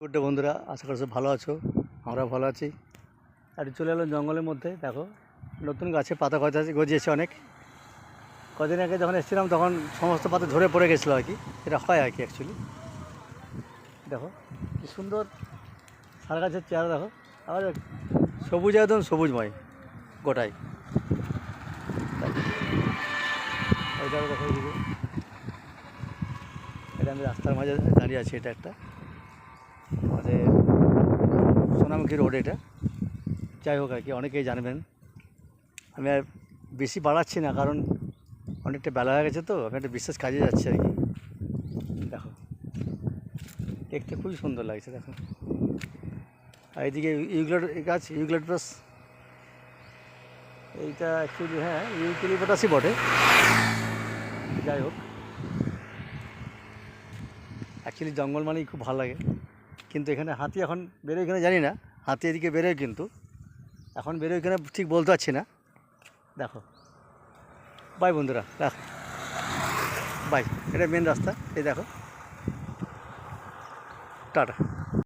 Good day বন্ধুরা, আশা করছি ভালো আছো। আমরা ভালো আছি। আর চলে এলাম জঙ্গলের মধ্যে। দেখো নতুন গাছে পাতা গজিয়েছে অনেক। কদিন আগে যখন এসেছিলাম তখন সমস্ত পাতা ঝরে পড়ে গেছিলো আর কি। এটা হয় আর কি অ্যাকচুয়ালি। দেখো কি সুন্দর সার গাছের চেহারা দেখো। আর সবুজ, একদম সবুজময় গোটাই। ওইটা দেখো এদিকে। এটা আমি রাস্তার মাঝে দাঁড়িয়ে আছি। এটা একটা আমাদের সোনামুখী রোড এটা। যাই হোক আর কি, অনেকেই জানবেন। আমি আর বেশি বাড়াচ্ছি না, কারণ অনেকটা বেলা হয়ে গেছে, তো আমি একটা বিশেষ কাজে যাচ্ছি আর কি। দেখো দেখতে খুবই সুন্দর লাগছে দেখো। আর এইদিকে গাছ ইউক্যালিপটাস। এইটা অ্যাকচুয়ালি হ্যাঁ ইউক্যালিপটাসই বটে। যাই হোক, অ্যাকচুয়ালি জঙ্গল মানেই খুব ভালো লাগে। কিন্তু এখানে হাতি এখন বেরোয় কিনা জানি না। হাতি এদিকে বেরোয়, কিন্তু এখন বেরোয় কিনা ঠিক বলতে পারছি না। দেখো, বাই বন্ধুরা, রাখ, বাই। এটা মেন রাস্তা, এই দেখো, টাটা।